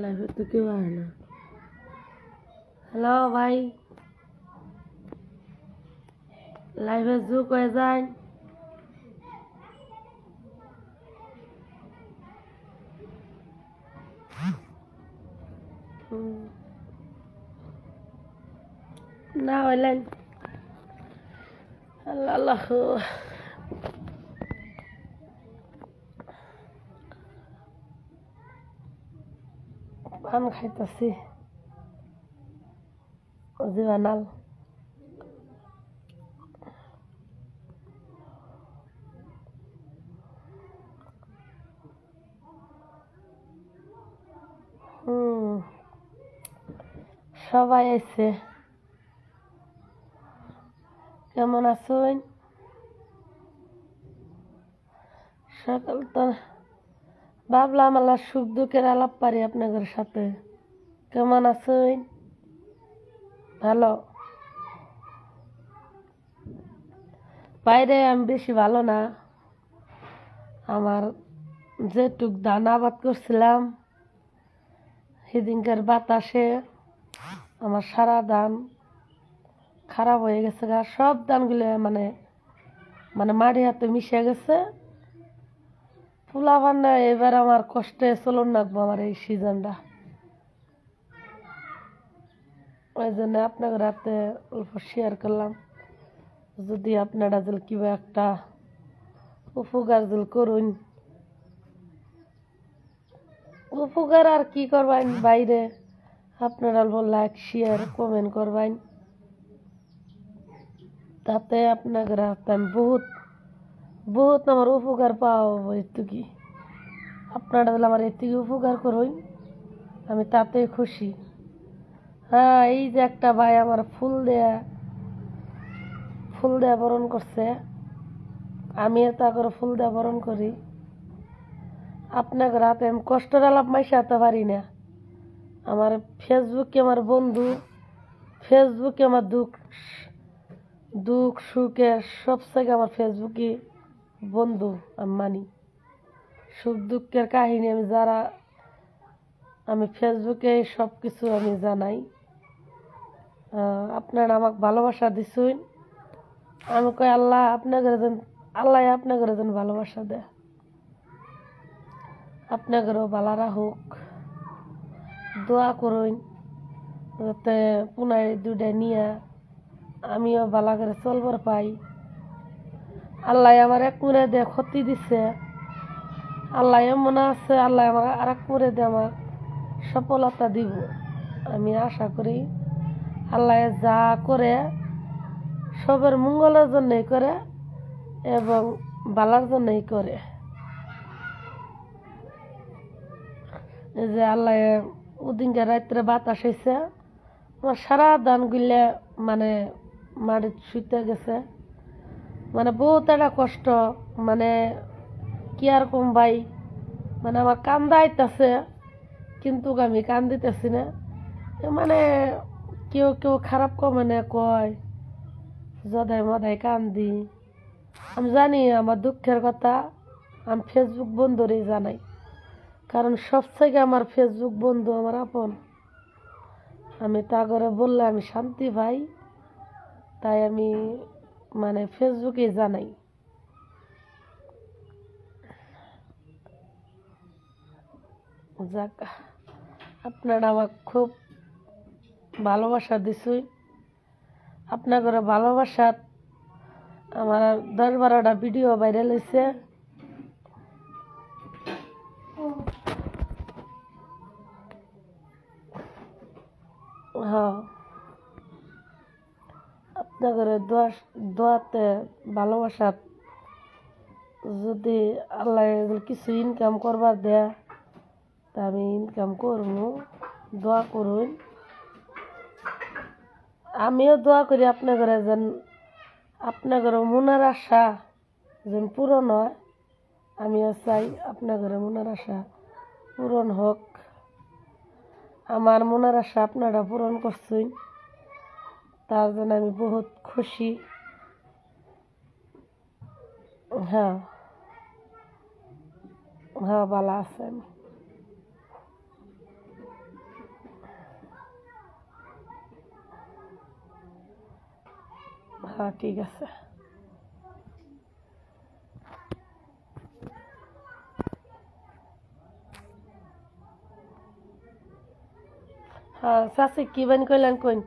লাইভে তো কেউ আয় না। হ্যালো ভাই, লাইভে যোগ হয়ে যায়। না হইলেন আল্লাহ আল্লাহ। পান খাইতেছি জীবানাল। সবাই আইছে। কেমন আছেন? সকাল তো ভাবলাম আল্লাহ সুখ দুঃখের আলাপ পারি আপনাদের সাথে। কেমন আছেন? ভালো। বাইরে আমি বেশি ভালো না। আমার যেটুক ধান আবাদ করছিলাম সেদিনকার বাতাসে আমার সারা ধান খারাপ হয়ে গেছে। সব ধানগুলো মানে মানে মাটির হাতে মিশে গেছে। ফুলা বান্না এবার আমার কষ্টে চলন রাখবো আমার এই সিজনটা। ওই জন্য আপনাদের হাতে অল্প শেয়ার করলাম। যদি আপনারা যদি কিবা একটা উপকার যদি করুন, উপকার আর কি করবেন বাইরে, আপনারা অল্প লাইক শেয়ার কমেন্ট করবেন। তাতে আপনাদের হাতে আমি বহুত বহুত আমার উপকার পাওয়া একটু কি। আপনারা যদি আমার এদিকে উপকার করুন আমি তাতেই খুশি। হ্যাঁ, এই যে একটা ভাই আমার ফুল দেয়া বরণ করছে, আমিও তা করে ফুল দেয়া বরণ করি। আপনাদের হাতে আমি কষ্টের আলাপ মাইশাতে পারি না। আমার ফেসবুকে আমার বন্ধু, ফেসবুকে আমার দুঃখ সুখের সবথেকে আমার ফেসবুকে বন্ধু আমি মানি। সুখ দুঃখের কাহিনী আমি ফেসবুকে সব কিছু আমি জানাই। আপনারা আমাকে ভালোবাসা দিচ্ছেন। আমি কই আল্লাহ আপনাদের যেন ভালোবাসা দেয়, আপনাদেরও ভালো হোক। দোয়া করুন যাতে পুনাই দুটা নিয়ে আমিও ভালো করে চলবার পাই। আল্লাহ আমার এক মুড়ে দিয়ে ক্ষতি দিছে, আল্লাহ মনে আছে আল্লাহ আমার আর এক মুড়ে দিয়ে আমার সফলতা দিব। আমি আশা করি আল্লাহ যা করে সবের মঙ্গলের জন্যই করে এবং ভালোর জন্যই করে। এই যে আল্লাহ ওদিনকে রাত্রে বাতাস হয়েছে, আমার সারা ধানগুলা মানে মাটির শুইতে গেছে। মানে বহুত একটা কষ্ট, মানে কি আর কম ভাই, মানে আমার কান্দা আইতাছে কিন্তু আমি কান্দিতেছি না। মানে কেউ কেউ খারাপ কমেন্টে কয় যদাই মদাই কান্দি। আমি জানি আমার দুঃখের কথা আমি ফেসবুক বন্ধুরই জানাই, কারণ সবথেকে আমার ফেসবুক বন্ধু আমার আপন। আমি তা করে বললে আমি শান্তি পাই, তাই আমি মানে ফেসবুকে জানাই। যাক, আপনারা আমাকে খুব ভালোবাসা দিছুই। আপনাদের ভালোবাসার আমার 10-12টা ভিডিও ভাইরাল হয়েছে। হ্যাঁ, আপনাদের দোয়াতে ভালোবাসার যদি আল্লাহ কিছু ইনকাম করবার দেয় তা আমি ইনকাম করবো। দোয়া করুন, আমিও দোয়া করি আপনাদের যেন আপনাদের মনের আশা যেন পূরণ হয়। আমিও চাই আপনাদের মনের আশা পূরণ হোক। আমার মনের আশা আপনারা পূরণ করছেন, তার জন্য আমি বহুত খুশি। হ্যাঁ হ্যাঁ, ভালো আছেন। হ্যাঁ ঠিক আছে। হ্যাঁ চাচি কি বান কইলেন কইন।